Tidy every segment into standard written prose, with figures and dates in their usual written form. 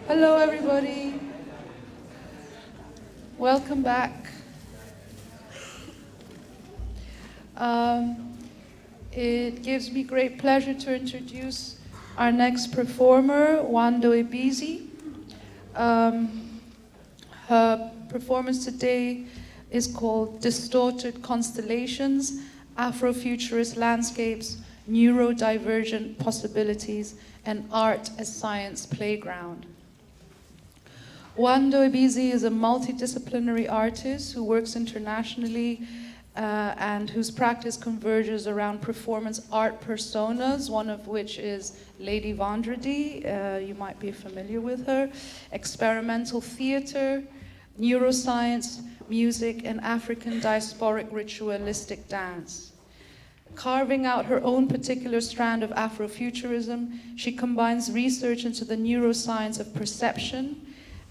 Hello, everybody. Welcome back. It gives me great pleasure to introduce our next performer, Nwando Ebizie. Her performance today is called Distorted Constellations, Afrofuturist Landscapes, Neurodivergent Possibilities, and Art as Science Playground. Nwando Ebizie is a multidisciplinary artist who works internationally and whose practice converges around performance art personas, one of which is Lady Vendredi, you might be familiar with her, experimental theater, neuroscience, music, and African diasporic ritualistic dance. Carving out her own particular strand of Afrofuturism, she combines research into the neuroscience of perception,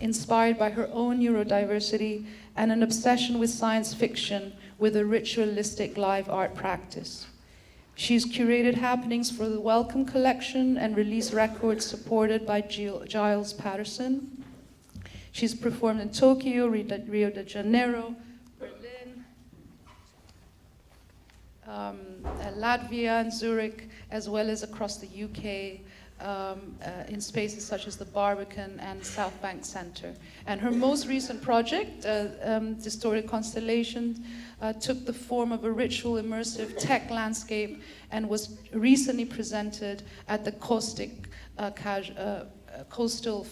inspired by her own neurodiversity, and an obsession with science fiction with a ritualistic live art practice. She's curated happenings for the Welcome Collection and released records supported by Giles Patterson. She's performed in Tokyo, Rio de Janeiro, Berlin, Latvia and Zurich, as well as across the UK, in spaces such as the Barbican and South Bank Centre. And her most recent project, Distorted Constellations, took the form of a ritual immersive tech landscape and was recently presented at the Coastal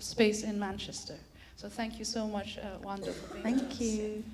Space in Manchester. So thank you so much, Nwando, for being with us. Thank you.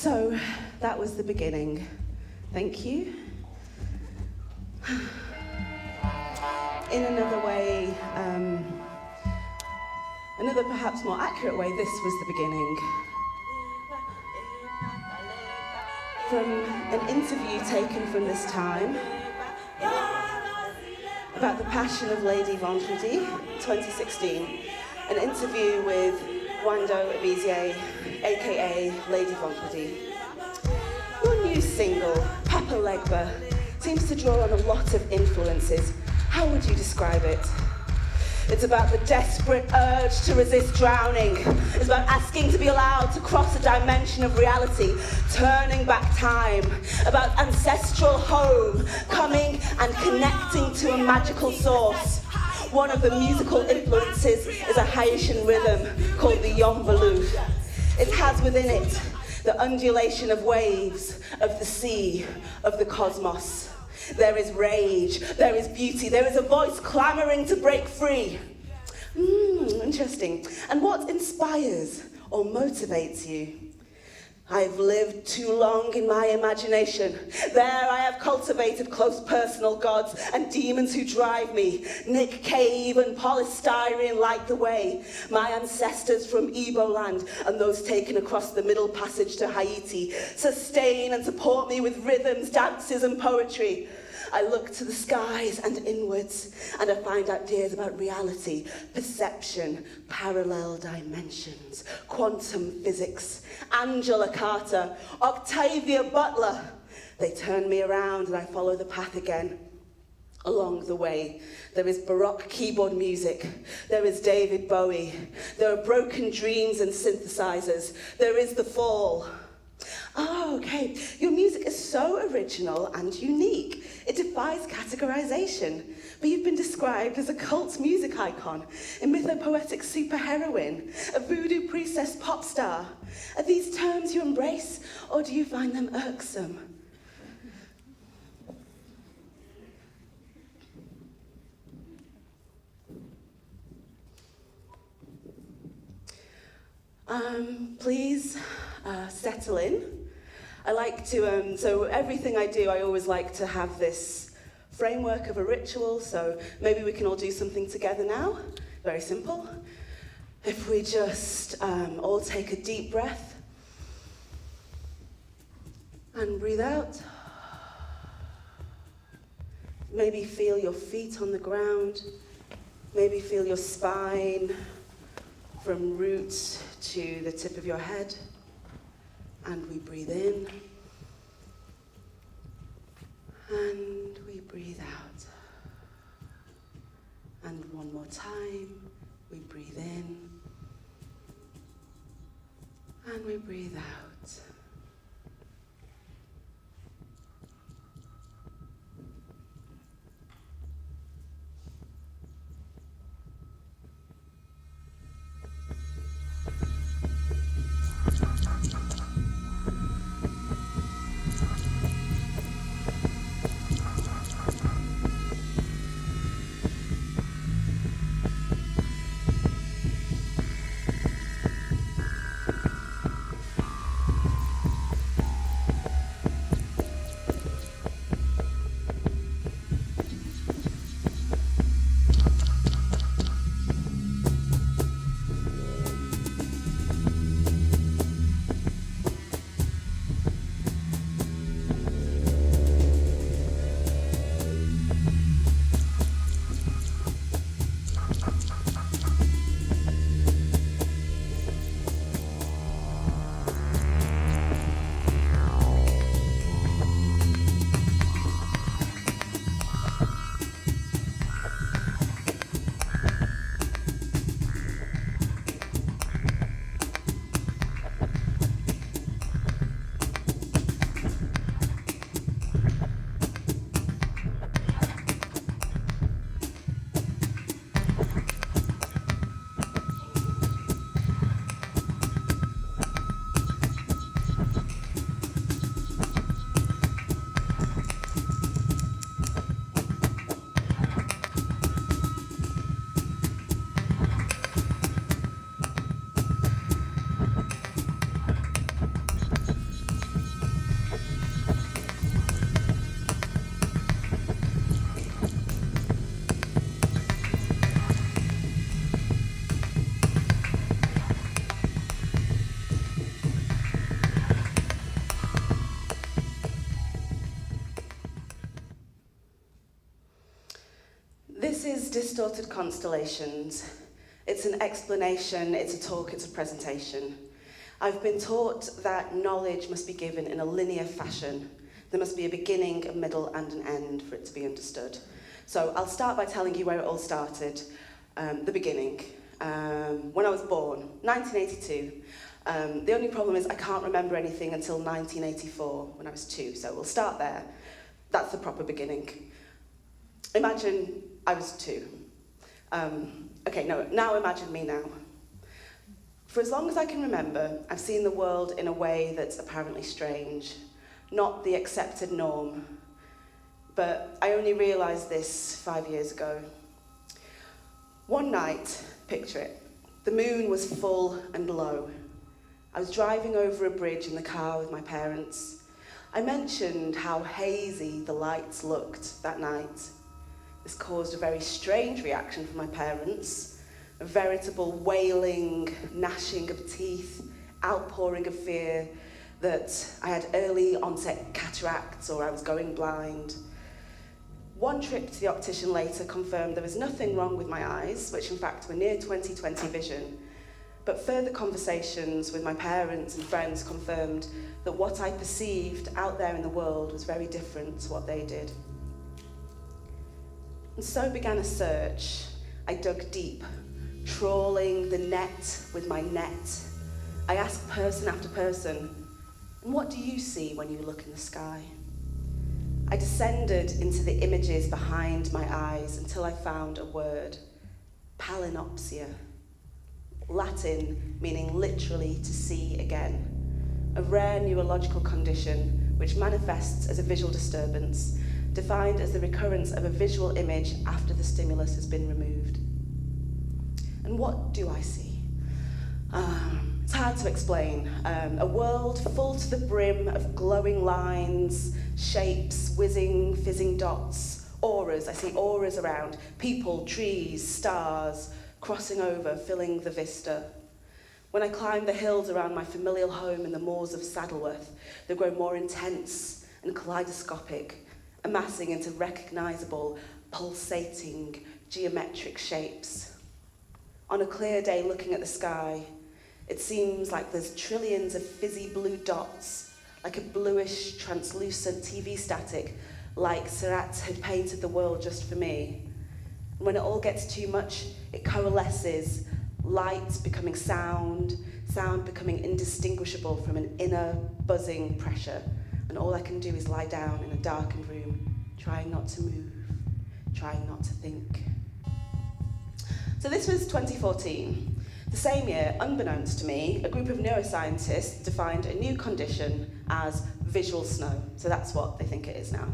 So that was the beginning. Thank you. In another way, another perhaps more accurate way, this was the beginning. From an interview taken from this time about the Passion of Lady Vendredi, 2016, an interview with Nwando Ebizie, aka Lady Vendredi. Your new single, Papa Legba, seems to draw on a lot of influences. How would you describe it? It's about the desperate urge to resist drowning. It's about asking to be allowed to cross a dimension of reality, turning back time. About ancestral home, coming and connecting to a magical source. One of the musical influences is a Haitian rhythm called the Yombalou. It has within it the undulation of waves, of the sea, of the cosmos. There is rage, there is beauty, there is a voice clamoring to break free. Interesting. And what inspires or motivates you? I've lived too long in my imagination. There I have cultivated close personal gods and demons who drive me. Nick Cave and polystyrene light the way. My ancestors from Igbo land and those taken across the Middle Passage to Haiti sustain and support me with rhythms, dances and poetry. I look to the skies and inwards, and I find ideas about reality, perception, parallel dimensions, quantum physics, Angela Carter, Octavia Butler. They turn me around and I follow the path again. Along the way, there is Baroque keyboard music, there is David Bowie, there are broken dreams and synthesizers, there is the fall. Oh, okay. Your music is so original and unique. It defies categorization. But you've been described as a cult music icon, a mythopoetic superheroine, a voodoo priestess pop star. Are these terms you embrace, or do you find them irksome? Please settle in. I like to, so everything I do, I always like to have this framework of a ritual, so maybe we can all do something together now. Very simple. If we just all take a deep breath and breathe out. Maybe feel your feet on the ground. Maybe feel your spine from root to the tip of your head. And we breathe in. And we breathe out. And one more time, we breathe in. And we breathe out. Distorted Constellations. It's an explanation, it's a talk, it's a presentation. I've been taught that knowledge must be given in a linear fashion. There must be a beginning, a middle, and an end for it to be understood. So I'll start by telling you where it all started, the beginning. When I was born, 1982. The only problem is I can't remember anything until 1984, when I was 2, so we'll start there. That's the proper beginning. Imagine I was 2. Now imagine me now. For as long as I can remember, I've seen the world in a way that's apparently strange, not the accepted norm. But I only realised this 5 years ago. One night, picture it, the moon was full and low. I was driving over a bridge in the car with my parents. I mentioned how hazy the lights looked that night. This caused a very strange reaction from my parents, a veritable wailing, gnashing of teeth, outpouring of fear that I had early onset cataracts or I was going blind. One trip to the optician later confirmed there was nothing wrong with my eyes, which in fact were near 20/20 vision. But further conversations with my parents and friends confirmed that what I perceived out there in the world was very different to what they did. And so began a search. I dug deep, trawling the net with my net. I asked person after person, and what do you see when you look in the sky? I descended into the images behind my eyes until I found a word, palinopsia, Latin meaning literally to see again, a rare neurological condition which manifests as a visual disturbance, defined as the recurrence of a visual image after the stimulus has been removed. And what do I see? It's hard to explain. A world full to the brim of glowing lines, shapes, whizzing, fizzing dots, auras. I see auras around, people, trees, stars, crossing over, filling the vista. When I climb the hills around my familial home in the moors of Saddleworth, they grow more intense and kaleidoscopic, amassing into recognisable, pulsating, geometric shapes. On a clear day looking at the sky, it seems like there's trillions of fizzy blue dots, like a bluish, translucent TV static, like Seurat had painted the world just for me. And when it all gets too much, it coalesces, light becoming sound, sound becoming indistinguishable from an inner, buzzing pressure. And all I can do is lie down in a darkened room, trying not to move, trying not to think. So this was 2014. The same year, unbeknownst to me, a group of neuroscientists defined a new condition as visual snow. So that's what they think it is now.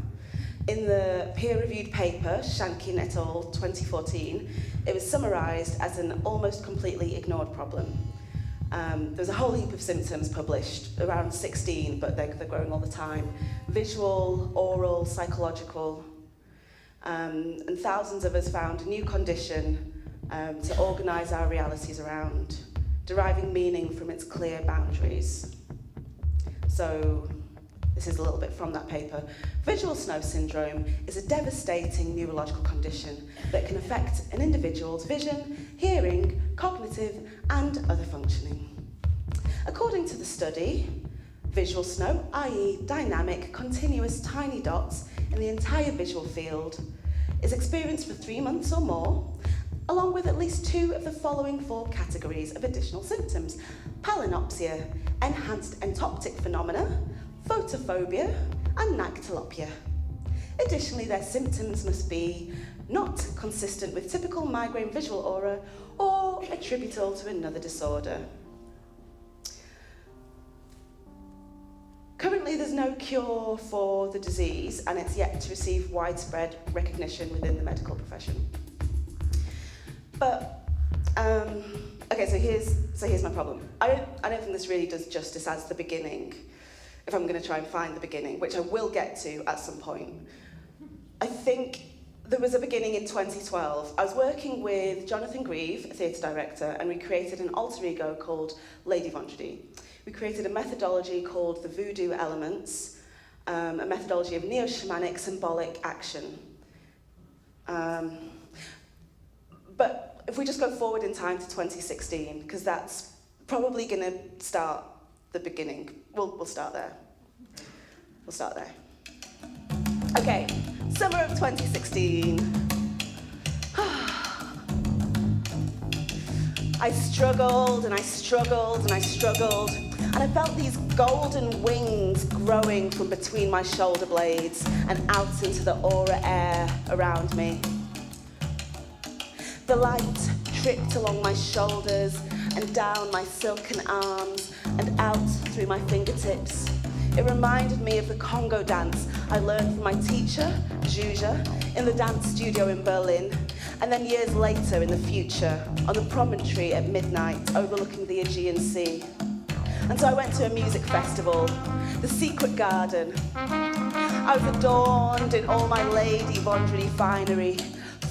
In the peer-reviewed paper, Shankin et al. 2014, it was summarised as an almost completely ignored problem. There's a whole heap of symptoms published, around 16, but they're growing all the time. Visual, oral, psychological. And thousands of us found a new condition to organise our realities around, deriving meaning from its clear boundaries. So, this is a little bit from that paper. Visual snow syndrome is a devastating neurological condition that can affect an individual's vision, hearing, cognitive, and other functioning. According to the study, visual snow, i.e. dynamic, continuous, tiny dots in the entire visual field, is experienced for 3 months or more, along with at least 2 of the following 4 categories of additional symptoms: palinopsia, enhanced entoptic phenomena, photophobia, and nyctalopia. Additionally, their symptoms must be not consistent with typical migraine visual aura or attributable to another disorder. Currently, there's no cure for the disease, and it's yet to receive widespread recognition within the medical profession. But, okay, so here's my problem. I don't think this really does justice as the beginning, if I'm going to try and find the beginning, which I will get to at some point. I think there was a beginning in 2012. I was working with Jonathan Grieve, a theatre director, and we created an alter ego called Lady Vendredi. We created a methodology called the Voodoo Elements, a methodology of neo-shamanic symbolic action. But if we just go forward in time to 2016, because that's probably going to start the beginning. We'll start there. We'll start there. Okay, summer of 2016. I struggled and I struggled and I struggled, and I felt these golden wings growing from between my shoulder blades and out into the aura air around me. The light tripped along my shoulders and down my silken arms and out through my fingertips. It reminded me of the Congo dance I learned from my teacher, Juja, in the dance studio in Berlin, and then years later in the future, on the promontory at midnight overlooking the Aegean Sea. And so I went to a music festival, the Secret Garden. I was adorned in all my Lady Vondredi finery,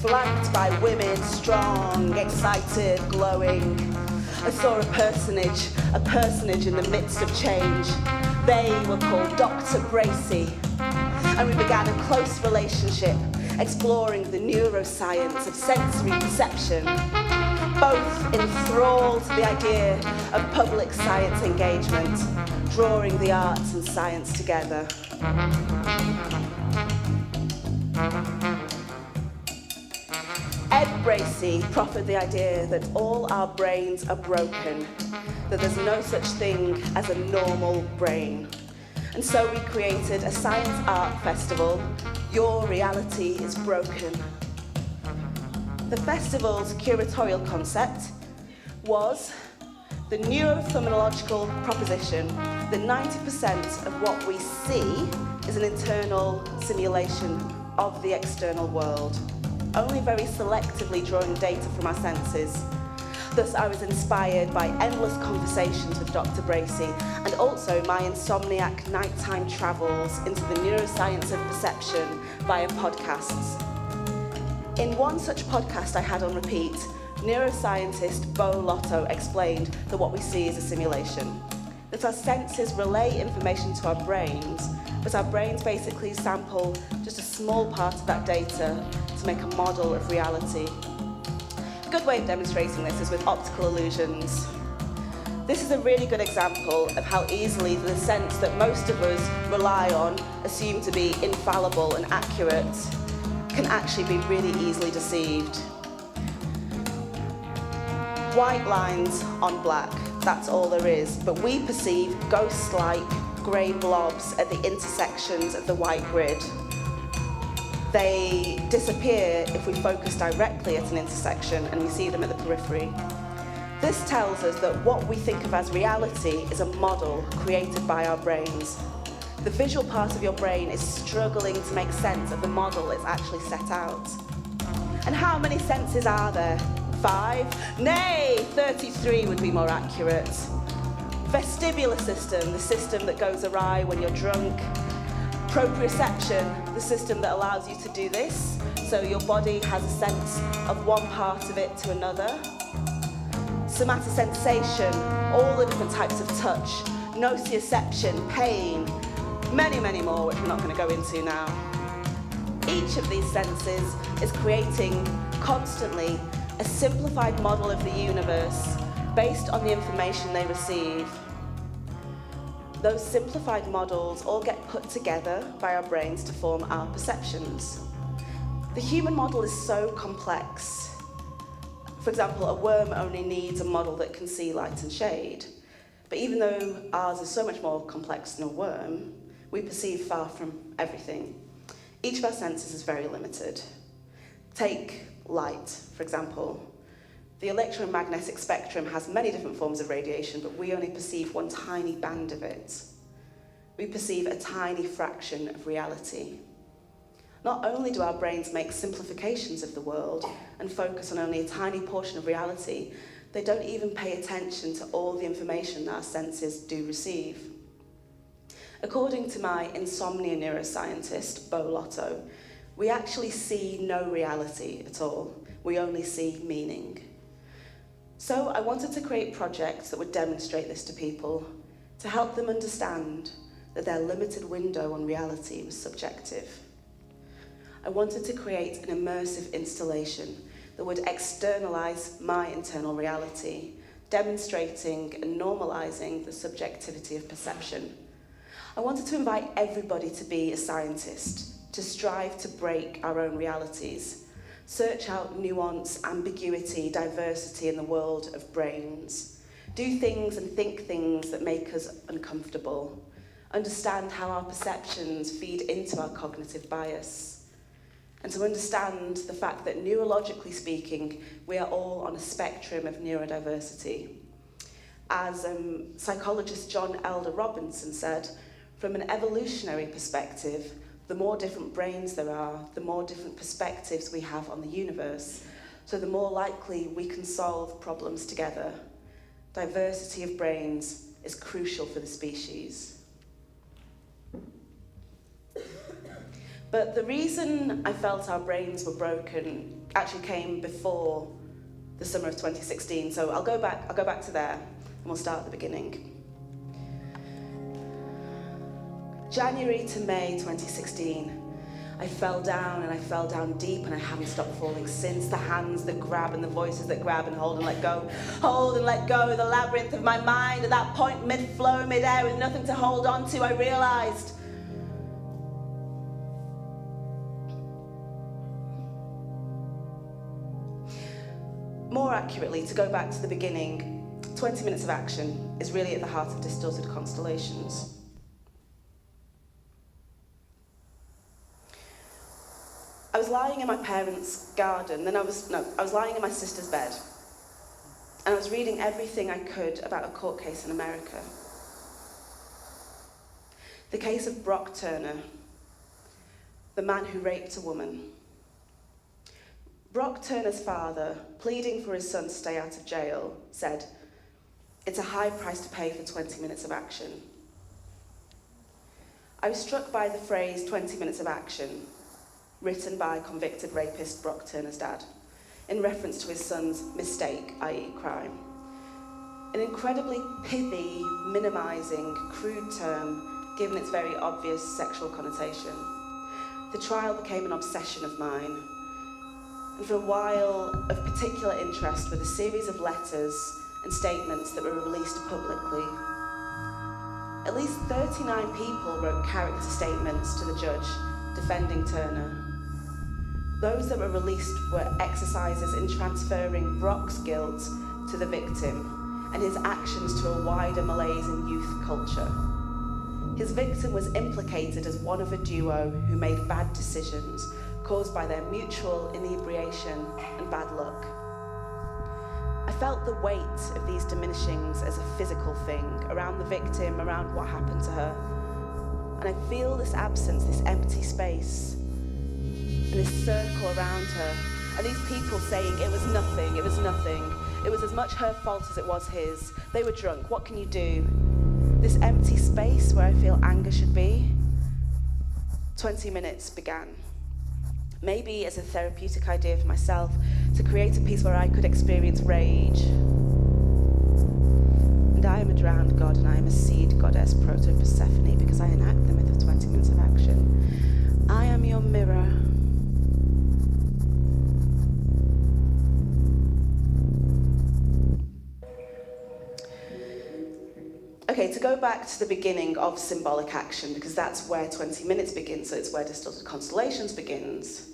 flanked by women, strong, excited, glowing. I saw a personage in the midst of change. They were called Dr. Bracy, and we began a close relationship, exploring the neuroscience of sensory perception, both enthralled to the idea of public science engagement, drawing the arts and science together. Ed Bracy proffered the idea that all our brains are broken, that there's no such thing as a normal brain. And so we created a science art festival, Your Reality is Broken. The festival's curatorial concept was the neurophenomenological proposition that 90% of what we see is an internal simulation of the external world, only very selectively drawing data from our senses. Thus, I was inspired by endless conversations with Dr. Bracy and also my insomniac nighttime travels into the neuroscience of perception via podcasts. In one such podcast I had on repeat, neuroscientist Bo Lotto explained that what we see is a simulation, that our senses relay information to our brains, but our brains basically sample just a small part of that data to make a model of reality. A good way of demonstrating this is with optical illusions. This is a really good example of how easily the sense that most of us rely on, assumed to be infallible and accurate, can actually be really easily deceived. White lines on black, that's all there is, but we perceive ghost-like grey blobs at the intersections of the white grid. They disappear if we focus directly at an intersection and we see them at the periphery. This tells us that what we think of as reality is a model created by our brains. The visual part of your brain is struggling to make sense of the model it's actually set out. And how many senses are there? 5? Nay, 33 would be more accurate. Vestibular system, the system that goes awry when you're drunk. Proprioception, the system that allows you to do this, so your body has a sense of one part of it to another. Somatosensation, all the different types of touch. Nociception, pain, many, many more, which we're not going to go into now. Each of these senses is creating constantly a simplified model of the universe based on the information they receive. Those simplified models all get put together by our brains to form our perceptions. The human model is so complex. For example, a worm only needs a model that can see light and shade. But even though ours is so much more complex than a worm, we perceive far from everything. Each of our senses is very limited. Take light, for example. The electromagnetic spectrum has many different forms of radiation, but we only perceive one tiny band of it. We perceive a tiny fraction of reality. Not only do our brains make simplifications of the world and focus on only a tiny portion of reality, they don't even pay attention to all the information that our senses do receive. According to my insomnia neuroscientist, Bo Lotto, we actually see no reality at all. We only see meaning. So I wanted to create projects that would demonstrate this to people, to help them understand that their limited window on reality was subjective. I wanted to create an immersive installation that would externalize my internal reality, demonstrating and normalizing the subjectivity of perception. I wanted to invite everybody to be a scientist, to strive to break our own realities, search out nuance, ambiguity, diversity in the world of brains, do things and think things that make us uncomfortable, understand how our perceptions feed into our cognitive bias, and to understand the fact that neurologically speaking, we are all on a spectrum of neurodiversity. As psychologist John Elder Robinson said, from an evolutionary perspective, the more different brains there are, the more different perspectives we have on the universe, so the more likely we can solve problems together. Diversity of brains is crucial for the species. But the reason I felt our brains were broken actually came before the summer of 2016, so I'll go back to there, and we'll start at the beginning. January to May 2016, I fell down and I fell down deep, and I haven't stopped falling since. The hands that grab and the voices that grab and hold and let go, the labyrinth of my mind. At that point, mid-flow, mid-air, with nothing to hold on to, I realized more accurately, to go back to the beginning, 20 minutes of action is really at the heart of distorted constellations. I was lying in my parents' garden, then I was lying in my sister's bed, and I was reading everything I could about a court case in America. The case of Brock Turner, the man who raped a woman. Brock Turner's father, pleading for his son to stay out of jail, said, "It's a high price to pay for 20 minutes of action." I was struck by the phrase 20 minutes of action, written by convicted rapist Brock Turner's dad, in reference to his son's mistake, i.e. crime. An incredibly pithy, minimising, crude term, given its very obvious sexual connotation. The trial became an obsession of mine, and for a while of particular interest with a series of letters and statements that were released publicly. At least 39 people wrote character statements to the judge defending Turner. Those that were released were exercises in transferring Brock's guilt to the victim and his actions to a wider malaise in youth culture. His victim was implicated as one of a duo who made bad decisions caused by their mutual inebriation and bad luck. I felt the weight of these diminishings as a physical thing, around the victim, around what happened to her. And I feel this absence, this empty space, and this circle around her, and these people saying it was nothing, it was nothing. It was as much her fault as it was his. They were drunk, what can you do? This empty space where I feel anger should be. 20 minutes began. Maybe as a therapeutic idea for myself, to create a piece where I could experience rage. And I am a drowned god, and I am a seed goddess, proto-Persephone, because I enact the myth of 20 minutes of action. I am your mirror. Okay, to go back to the beginning of symbolic action, because that's where 20 minutes begins, so it's where Distorted Constellations begins.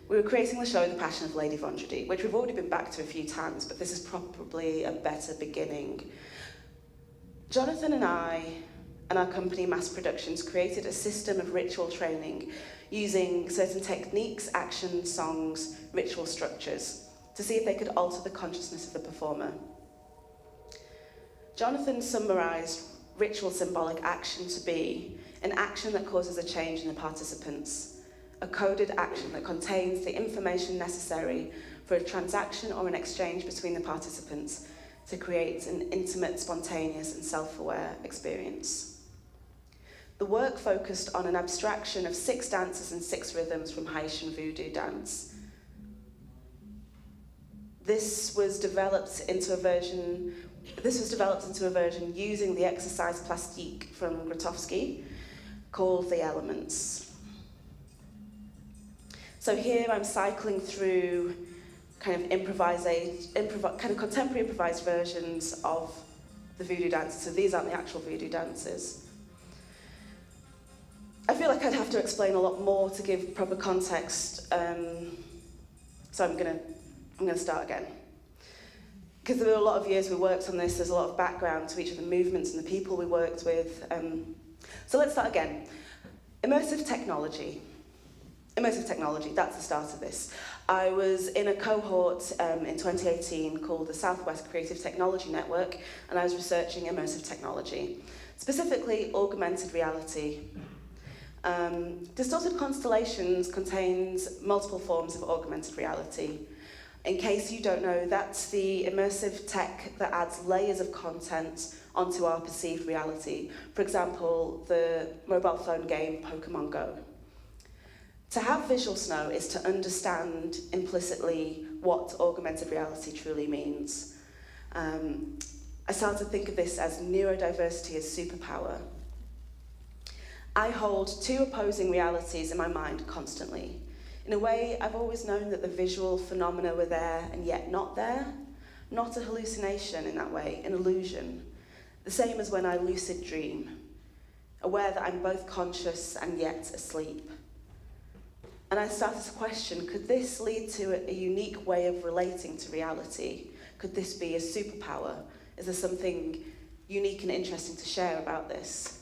We were creating the show The Passion of Lady Vendredi, which we've already been back to a few times, but this is probably a better beginning. Jonathan and I and our company Mass Productions created a system of ritual training using certain techniques, actions, songs, ritual structures to see if they could alter the consciousness of the performer. Jonathan summarised ritual symbolic action to be an action that causes a change in the participants, a coded action that contains the information necessary for a transaction or an exchange between the participants to create an intimate, spontaneous and self-aware experience. The work focused on an abstraction of 6 dances and 6 rhythms from Haitian voodoo dance. This was developed into a version using the exercise plastique from Grotowski called The Elements. So here I'm cycling through kind of contemporary improvised versions of the voodoo dances. So these aren't the actual voodoo dances. I feel like I'd have to explain a lot more to give proper context, so I'm gonna start again. Because there were a lot of years we worked on this, there's a lot of background to each of the movements and the people we worked with. So let's start again. Immersive technology, that's the start of this. I was in a cohort in 2018 called the Southwest Creative Technology Network, and I was researching immersive technology, specifically augmented reality. Distorted Constellations contains multiple forms of augmented reality. In case you don't know, that's the immersive tech that adds layers of content onto our perceived reality. For example, the mobile phone game Pokemon Go. To have visual snow is to understand implicitly what augmented reality truly means. I started to think of this as neurodiversity as superpower. I hold two opposing realities in my mind constantly. In a way, I've always known that the visual phenomena were there and yet not there. Not a hallucination in that way, an illusion. The same as when I lucid dream, aware that I'm both conscious and yet asleep. And I started to question, could this lead to a unique way of relating to reality? Could this be a superpower? Is there something unique and interesting to share about this?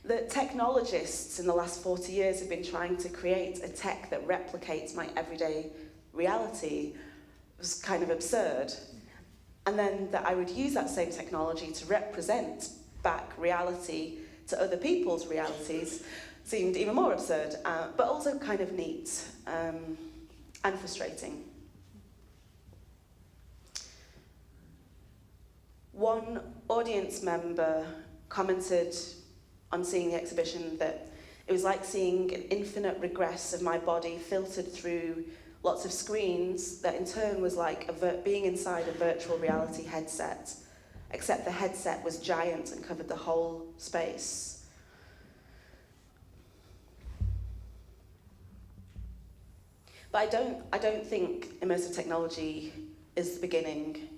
The technologists in the last 40 years have been trying to create a tech that replicates my everyday reality. It was kind of absurd. And then that I would use that same technology to represent back reality to other people's realities seemed even more absurd, but also kind of neat and frustrating. One audience member commented on seeing the exhibition that it was like seeing an infinite regress of my body filtered through lots of screens that in turn was like being inside a virtual reality headset, except the headset was giant and covered the whole space. But I don't think immersive technology is the beginning.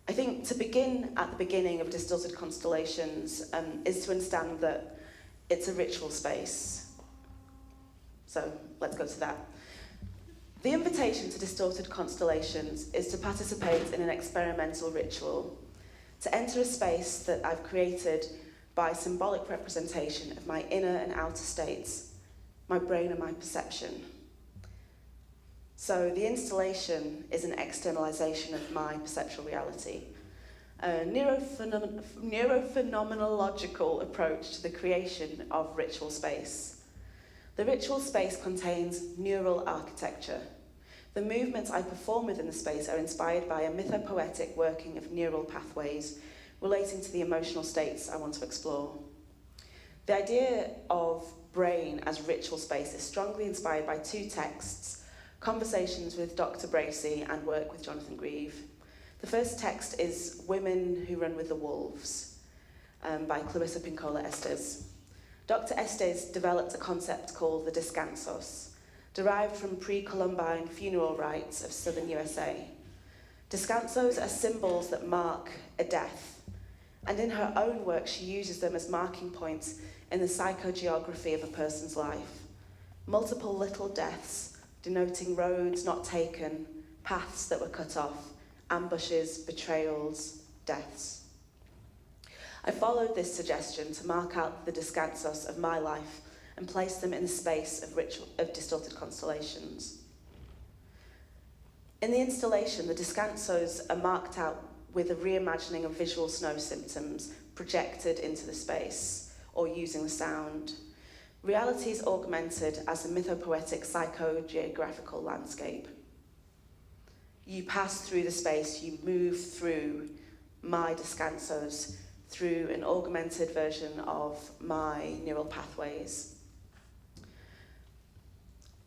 I think to begin at the beginning of Distorted Constellations is to understand that it's a ritual space. So let's go to that. The invitation to Distorted Constellations is to participate in an experimental ritual, to enter a space that I've created by symbolic representation of my inner and outer states, my brain and my perception. So the installation is an externalization of my perceptual reality, a neurophenomenological approach to the creation of ritual space. The ritual space contains neural architecture. The movements I perform within the space are inspired by a mythopoetic working of neural pathways relating to the emotional states I want to explore. The idea of brain as ritual space is strongly inspired by two texts: Conversations with Dr. Bracey and Work with Jonathan Grieve. The first text is Women Who Run with the Wolves by Clarissa Pinkola Estes. Dr. Estes developed a concept called the descansos, derived from pre-Columbine funeral rites of southern USA. Descansos are symbols that mark a death, and in her own work she uses them as marking points in the psychogeography of a person's life. Multiple little deaths denoting roads not taken, paths that were cut off, ambushes, betrayals, deaths. I followed this suggestion to mark out the descansos of my life and place them in the space of Distorted Constellations. In the installation, the descansos are marked out with a reimagining of visual snow symptoms projected into the space or using the sound. Reality is augmented as a mythopoetic psychogeographical landscape. You pass through the space, you move through my descansos, through an augmented version of my neural pathways.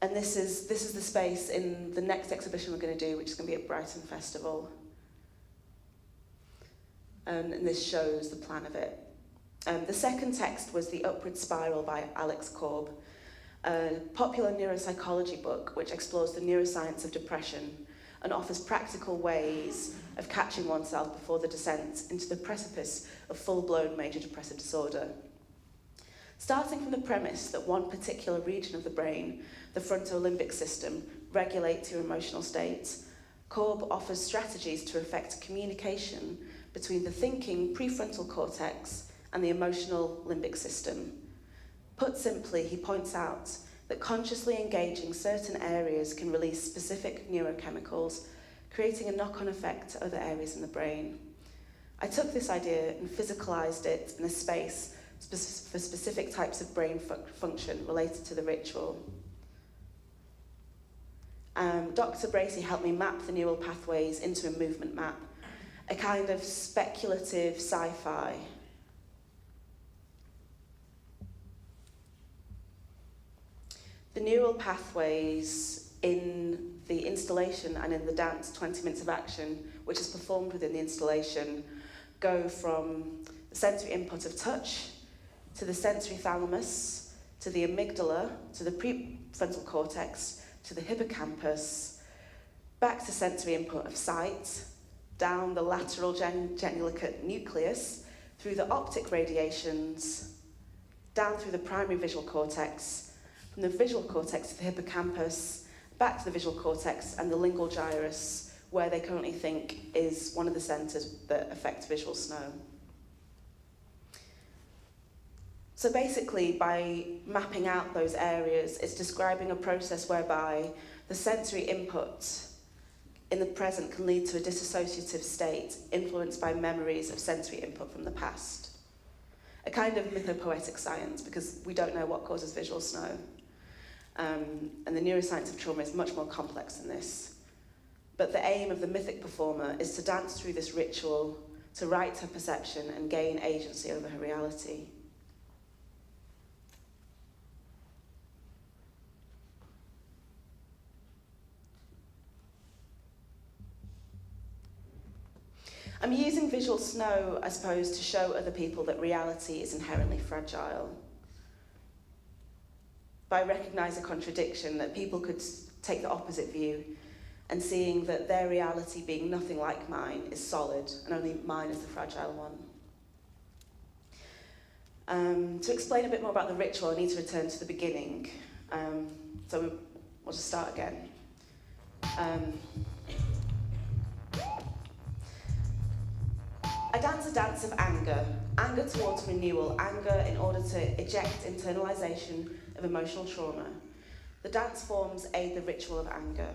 And this is the space in the next exhibition we're going to do, which is going to be at Brighton Festival. And this shows the plan of it. The second text was The Upward Spiral by Alex Korb, a popular neuropsychology book which explores the neuroscience of depression, and offers practical ways of catching oneself before the descent into the precipice of full-blown major depressive disorder. Starting from the premise that one particular region of the brain, the frontolimbic system, regulates your emotional state, Korb offers strategies to effect communication between the thinking prefrontal cortex and the emotional limbic system. Put simply, he points out that consciously engaging certain areas can release specific neurochemicals, creating a knock-on effect to other areas in the brain. I took this idea and physicalized it in a space for specific types of brain function related to the ritual. Dr. Bracey helped me map the neural pathways into a movement map, a kind of speculative sci-fi. The neural pathways in the installation and in the dance 20 Minutes of Action, which is performed within the installation, go from the sensory input of touch to the sensory thalamus, to the amygdala, to the prefrontal cortex, to the hippocampus, back to sensory input of sight, down the lateral geniculate nucleus, through the optic radiations, down through the primary visual cortex, from the visual cortex to the hippocampus, back to the visual cortex and the lingual gyrus, where they currently think is one of the centres that affect visual snow. So basically, by mapping out those areas, it's describing a process whereby the sensory input in the present can lead to a dissociative state influenced by memories of sensory input from the past. A kind of mythopoetic science, because we don't know what causes visual snow. And the neuroscience of trauma is much more complex than this. But the aim of the mythic performer is to dance through this ritual, to write her perception and gain agency over her reality. I'm using visual snow, I suppose, to show other people that reality is inherently fragile. By recognising a contradiction, that people could take the opposite view, and seeing that their reality being nothing like mine is solid, and only mine is the fragile one. To explain a bit more about the ritual, I need to return to the beginning. So we'll just start again. I dance a dance of anger, anger towards renewal, anger in order to eject internalization of emotional trauma. The dance forms aid the ritual of anger.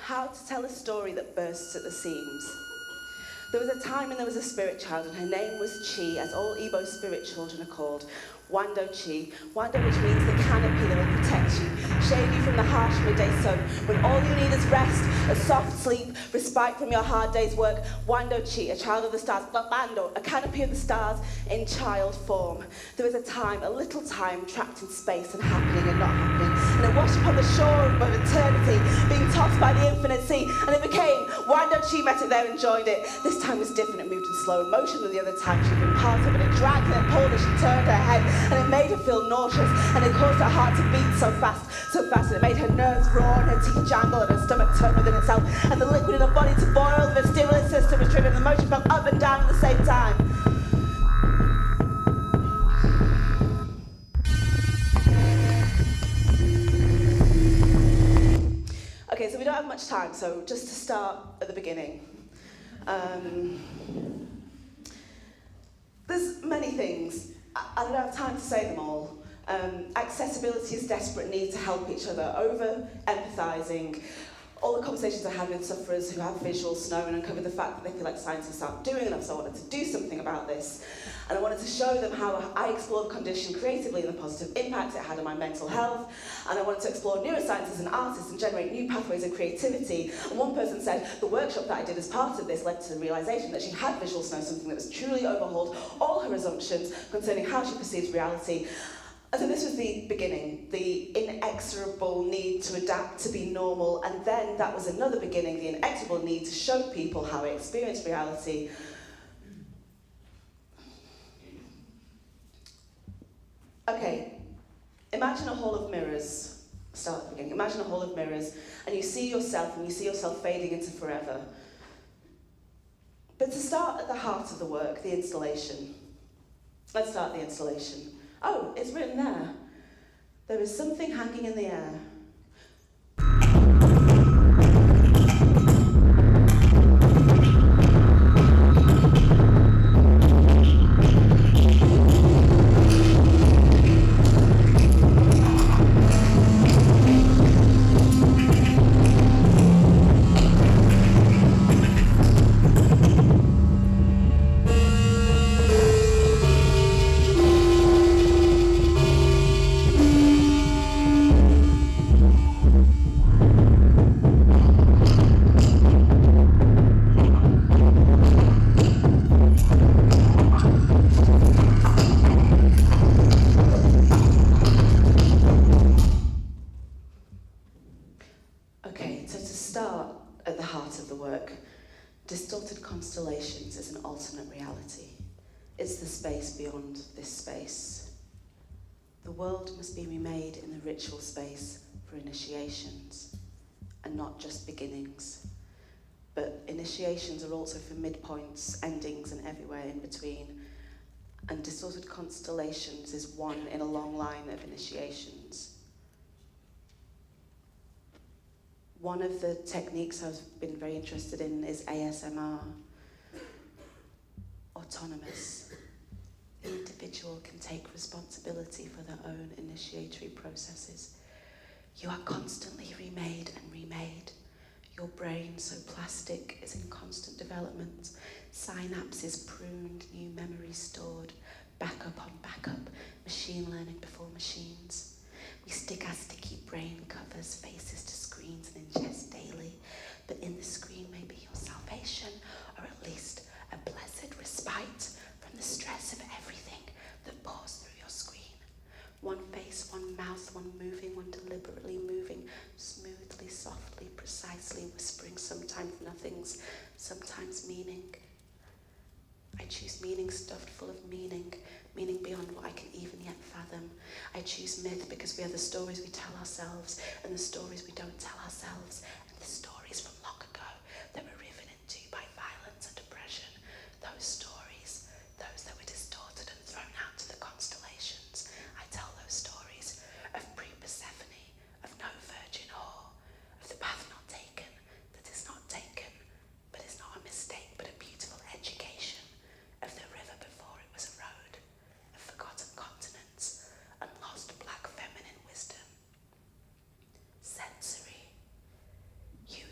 How to tell a story that bursts at the seams. There was a time when there was a spirit child, and her name was Chi, as all Igbo spirit children are called. Nwando Chi. Nwando, which means the canopy that will protect you, shade you from the harsh midday sun. When all you need is rest, a soft sleep, respite from your hard day's work. Nwando Chi, a child of the stars. Bando, a canopy of the stars in child form. There was a time, a little time, trapped in space and happening and not happening. and it washed upon the shore of eternity, being tossed by the infinite sea, and it became, why don't she met it there and joined it? This time was different, it moved in slower motion than the other time she'd been part of it. It dragged and it pulled as she turned her head, and it made her feel nauseous, and it caused her heart to beat so fast, and it made her nerves roar, and her teeth jangle, and her stomach turn within itself, and the liquid in her body to boil, and the stimulus system was triggered, and the motion felt up and down at the same time. Okay, so we don't have much time, so just to start at the beginning. There's many things. I don't have time to say them all. Accessibility is desperate need to help each other, over-empathising. All the conversations I had with sufferers who have visual snow and uncovered the fact that they feel like scientists aren't doing enough, so I wanted to do something about this. And I wanted to show them how I explore the condition creatively and the positive impact it had on my mental health. And I wanted to explore neuroscience as an artist and generate new pathways of creativity. And one person said, the workshop that I did as part of this led to the realisation that she had visual snow, something that was truly overhauled all her assumptions concerning how she perceives reality. And so this was the beginning, the inexorable need to adapt to be normal, and then that was another beginning, the inexorable need to show people how we experience reality. Okay, imagine a hall of mirrors. Start at the beginning. Imagine a hall of mirrors, and you see yourself, and you see yourself fading into forever. But to start at the heart of the work, the installation. Let's start the installation. Oh, it's written there. There is something hanging in the air. Constellations is an alternate reality. It's the space beyond this space. The world must be remade in the ritual space for initiations, and not just beginnings. But initiations are also for midpoints, endings, and everywhere in between. And distorted constellations is one in a long line of initiations. One of the techniques I've been very interested in is ASMR. Autonomous. The individual can take responsibility for their own initiatory processes. You are constantly remade and remade. Your brain, so plastic, is in constant development. Synapses pruned, new memories stored, backup on backup, machine learning before machines. We stick our sticky brain covers, faces to screens and ingest daily, but in the screen may be your salvation, or at least a blessed respite from the stress of everything that pours through your screen. One face, one mouth, one moving, one deliberately moving, smoothly, softly, precisely, whispering sometimes nothings, sometimes meaning. I choose meaning stuffed full of meaning, meaning beyond what I can even yet fathom. I choose myth because we are the stories we tell ourselves, and the stories we don't tell ourselves, and the stories from long ago that were riven into by violence and oppression. Those stories, those that were distorted and thrown out to the constellations. I tell those stories of pre-Persephone, of no virgin whore, of the path not taken, that is not taken, but is not a mistake, but a beautiful education, of the river before it was a road, of forgotten continents, and lost black feminine wisdom. Sensory. You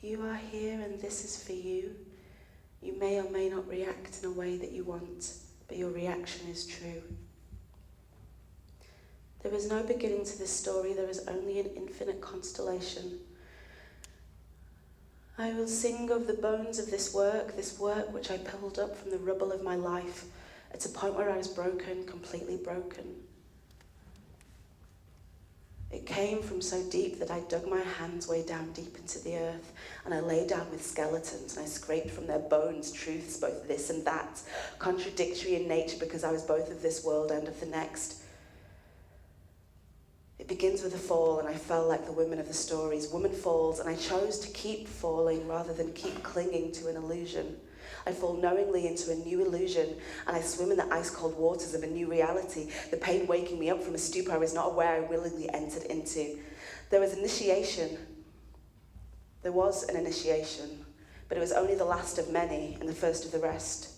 You are here and this is for you. You may or may not react in a way that you want, but your reaction is true. There is no beginning to this story, there is only an infinite constellation. I will sing of the bones of this work which I pulled up from the rubble of my life at a point where I was broken, completely broken. It came from so deep that I dug my hands way down deep into the earth, and I lay down with skeletons, and I scraped from their bones truths, both this and that, contradictory in nature because I was both of this world and of the next. It begins with a fall, and I fell like the women of the stories. Woman falls, and I chose to keep falling rather than keep clinging to an illusion. I fall knowingly into a new illusion, and I swim in the ice-cold waters of a new reality, the pain waking me up from a stupor I was not aware I willingly entered into. There was initiation. There was an initiation, but it was only the last of many and the first of the rest.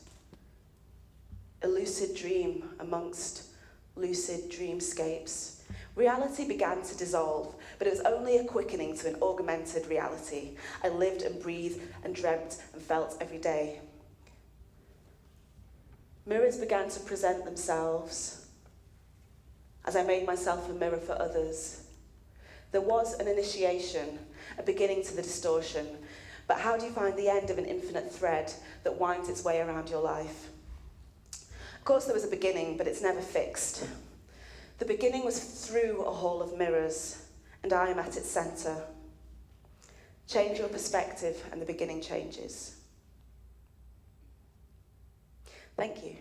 A lucid dream amongst lucid dreamscapes. Reality began to dissolve, but it was only a quickening to an augmented reality. I lived and breathed and dreamt and felt every day. Mirrors began to present themselves as I made myself a mirror for others. There was an initiation, a beginning to the distortion, but how do you find the end of an infinite thread that winds its way around your life? Of course there was a beginning, but it's never fixed. The beginning was through a hall of mirrors, and I am at its centre. Change your perspective, and the beginning changes. Thank you.